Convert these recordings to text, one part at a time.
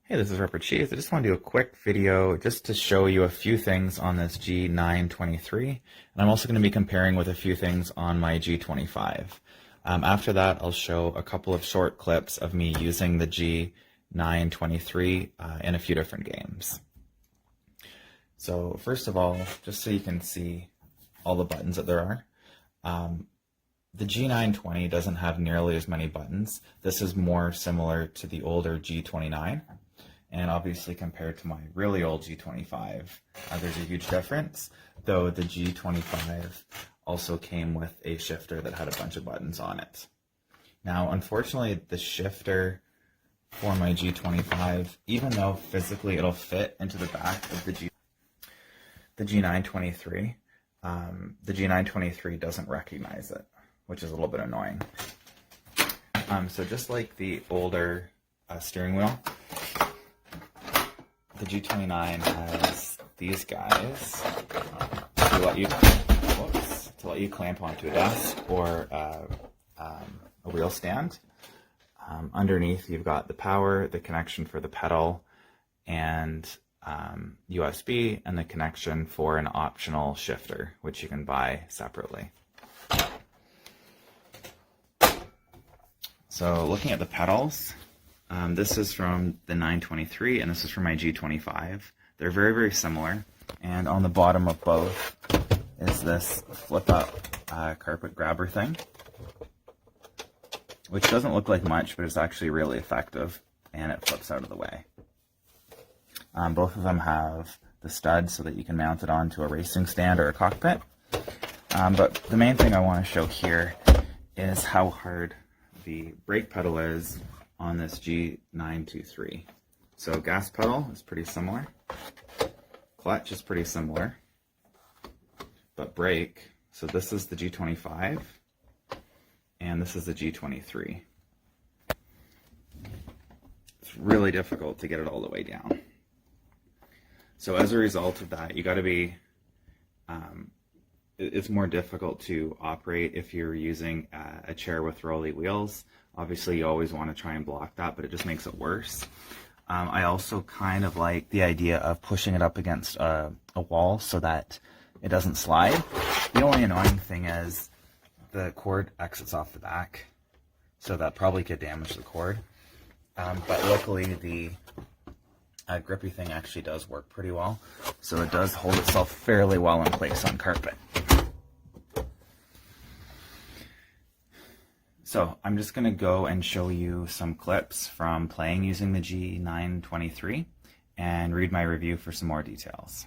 Hey, this is Ripper Cheese. I just want to do a quick video just to show you a few things on this G923, and I'm also going to be comparing with a few things on my G25. After that, I'll show a couple of short clips of me using the G923 in a few different games. So first of all, just so you can see all the buttons that there are, the G920 doesn't have nearly as many buttons. This is more similar to the older G29. And obviously compared to my really old G25, there's a huge difference, though the G25 also came with a shifter that had a bunch of buttons on it. Now, unfortunately, the shifter for my G25, even though physically it'll fit into the back of the G923, the G923 doesn't recognize it, which is a little bit annoying. So just like the older steering wheel, the G29 has these guys to let you clamp onto a desk or a wheel stand. Underneath, you've got the power, the connection for the pedal, and USB, and the connection for an optional shifter, which you can buy separately. So looking at the pedals, this is from the 923 and this is from my G25. They're very, very similar. And on the bottom of both is this flip up carpet grabber thing, which doesn't look like much, but it's actually really effective, and it flips out of the way. Both of them have the stud so that you can mount it onto a racing stand or a cockpit. But the main thing I want to show here is how hard the brake pedal is on this G923. So gas pedal is pretty similar, clutch is pretty similar, but brake, so this is the G25 and this is the G23. It's really difficult to get it all the way down. So as a result of that, you got to be, it's more difficult to operate if you're using a chair with rolly wheels. Obviously, you always want to try and block that, but it just makes it worse. I also kind of like the idea of pushing it up against a wall so that it doesn't slide. The only annoying thing is the cord exits off the back, so that probably could damage the cord. But luckily, the grippy thing actually does work pretty well, so it does hold itself fairly well in place on carpet. So I'm just going to go and show you some clips from playing using the G923 and read my review for some more details.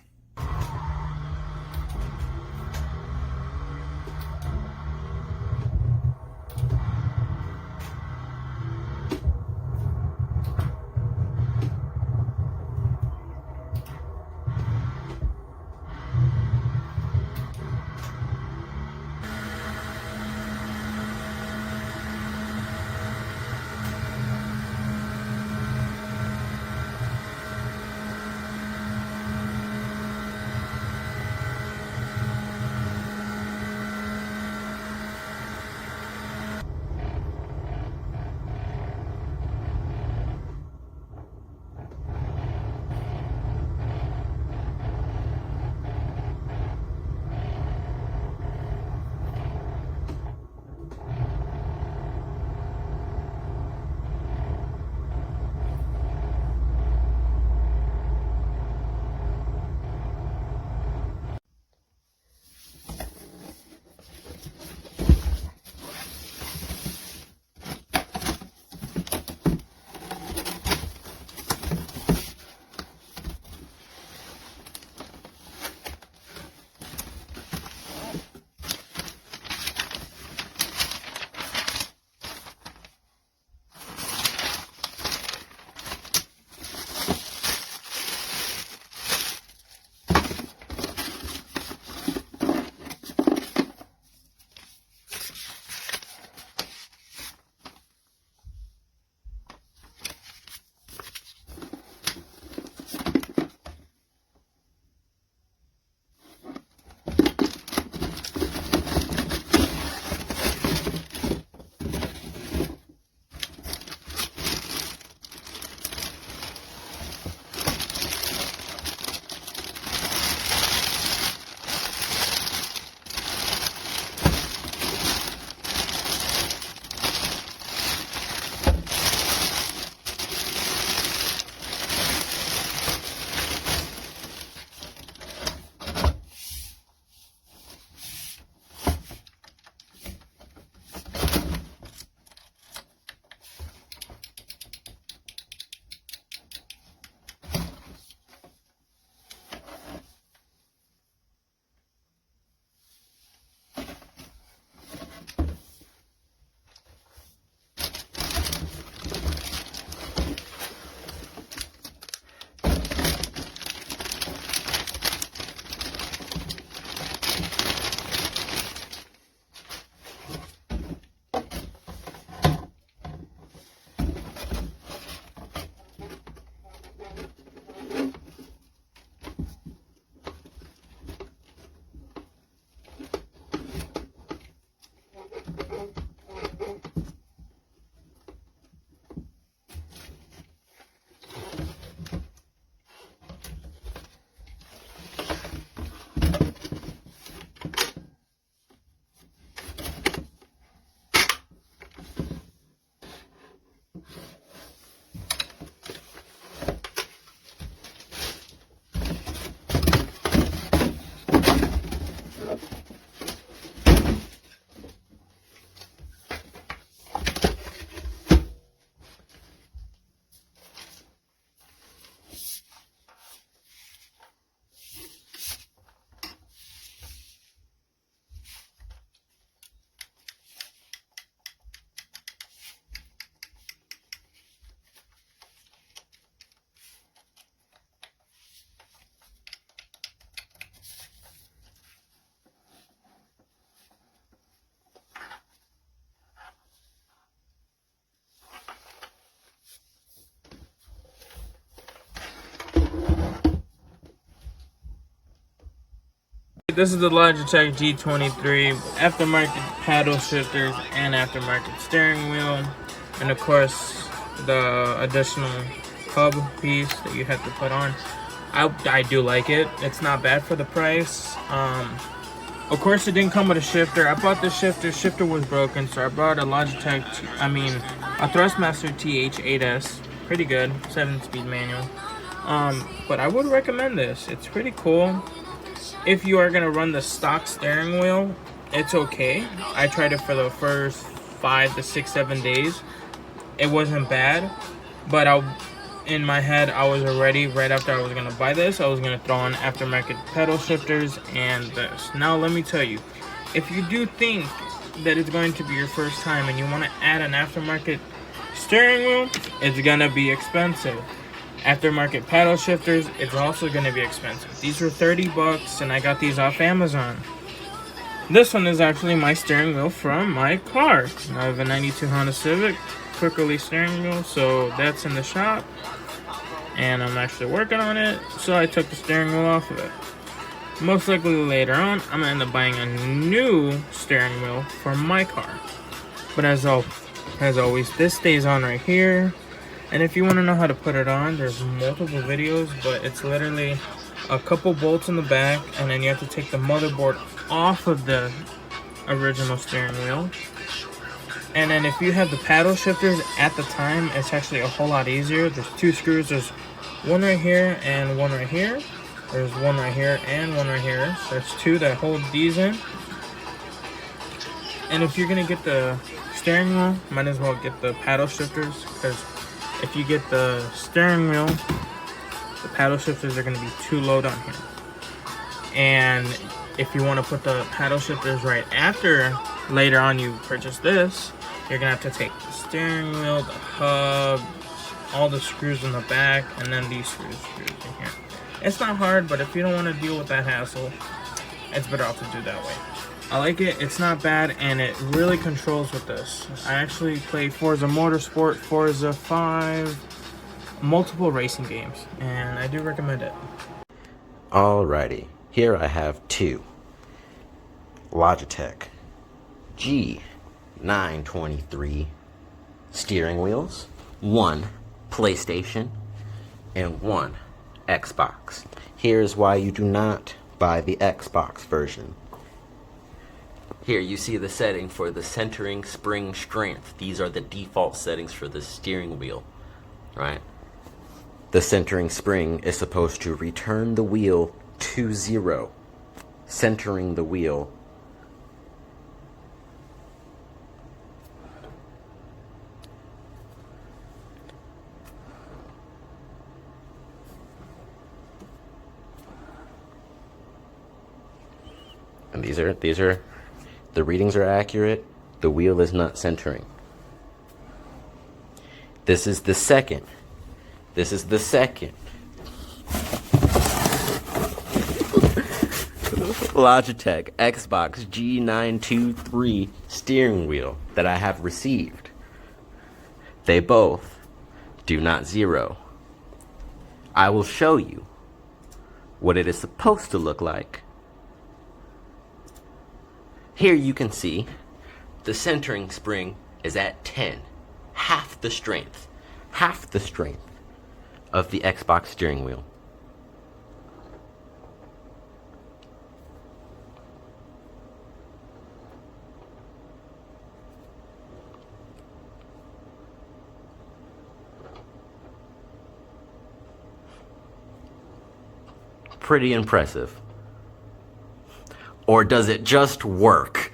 This is the Logitech G923 aftermarket paddle shifters and aftermarket steering wheel, and of course the additional hub piece that you have to put on. I do like it. It's not bad for the price. Of course, it didn't come with a shifter. I bought the shifter. Shifter was broken, so I brought a Logitech. A Thrustmaster TH8S. Pretty good, 7-speed manual. But I would recommend this. It's pretty cool. If you are gonna run the stock steering wheel, it's okay. I tried it for the first 5 to 6, 7 days. It wasn't bad, but in my head, I was already, right after I was gonna buy this, I was gonna throw on aftermarket pedal shifters and this. Now let me tell you, if you do think that it's going to be your first time and you want to add an aftermarket steering wheel, it's gonna be expensive. Aftermarket paddle shifters, it's also gonna be expensive. These were 30 bucks and I got these off Amazon. This one is actually my steering wheel from my car. I have a 92 Honda Civic quick release steering wheel, so that's in the shop and I'm actually working on it, so I took the steering wheel off of it. Most likely later on, I'm gonna end up buying a new steering wheel for my car. But as always, this stays on right here. And if you want to know how to put it on, there's multiple videos, but it's literally a couple bolts in the back, and then you have to take the motherboard off of the original steering wheel. And then if you have the paddle shifters at the time, it's actually a whole lot easier. There's 2 screws. There's one right here and one right here. There's one right here and one right here. So there's 2 that hold these in. And if you're gonna get the steering wheel, might as well get the paddle shifters, because if you get the steering wheel, the paddle shifters are gonna be too low down here. And if you want to put the paddle shifters right after, later on you purchase this, you're gonna have to take the steering wheel, the hub, all the screws in the back, and then these screws in here. It's not hard, but if you don't want to deal with that hassle, it's better off to do that way. I like it. It's not bad, and it really controls with this. I actually play Forza Motorsport, Forza 5, multiple racing games, and I do recommend it. Alrighty, here I have 2 Logitech G923 steering wheels, 1 PlayStation, and 1 Xbox. Here's why you do not buy the Xbox version. Here you see the setting for the centering spring strength. These are the default settings for the steering wheel, right? The centering spring is supposed to return the wheel to 0, centering the wheel. And these are the readings are accurate. The wheel is not centering. This is the second. Logitech Xbox G923 steering wheel that I have received. They both do not 0. I will show you what it is supposed to look like. Here you can see the centering spring is at 10, half the strength of the Xbox steering wheel. Pretty impressive. Or does it just work?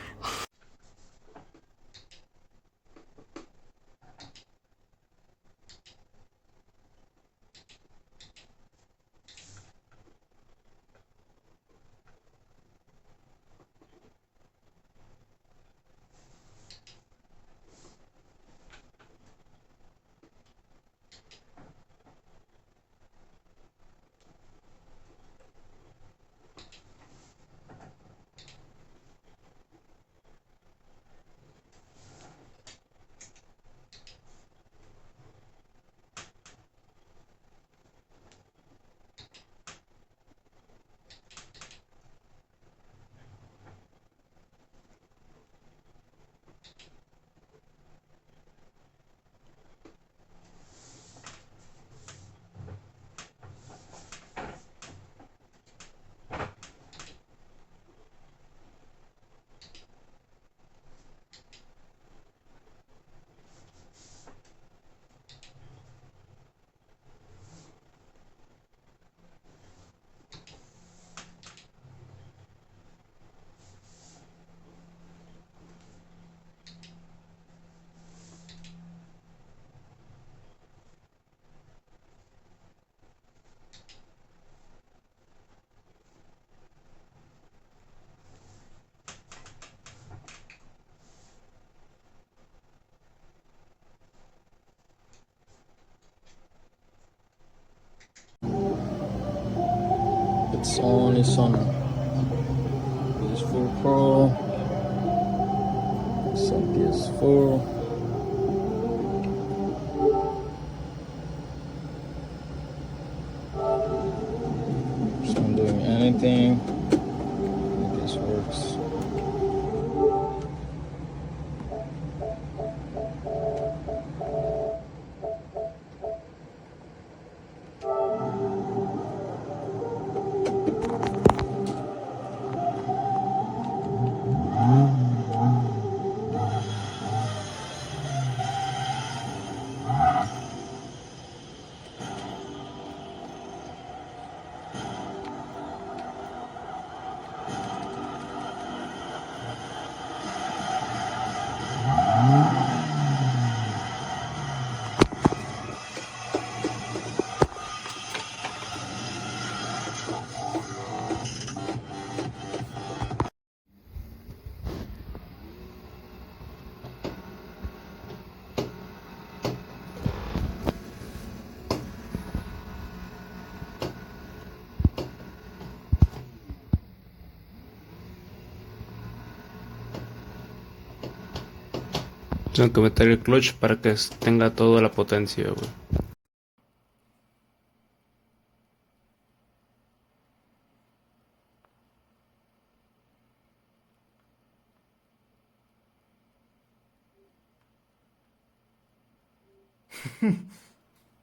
It's on, it's on. PS4 Pro. It's on PS4. Just not doing anything. This works. Tengo que meter el clutch para que tenga toda la potencia, güey.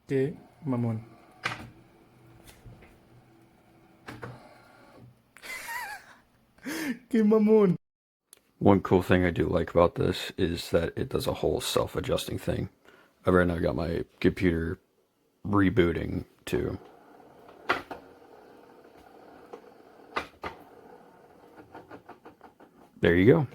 Qué mamón. Qué mamón. One cool thing I do like about this is that it does a whole self-adjusting thing. I've right now got my computer rebooting too. There you go.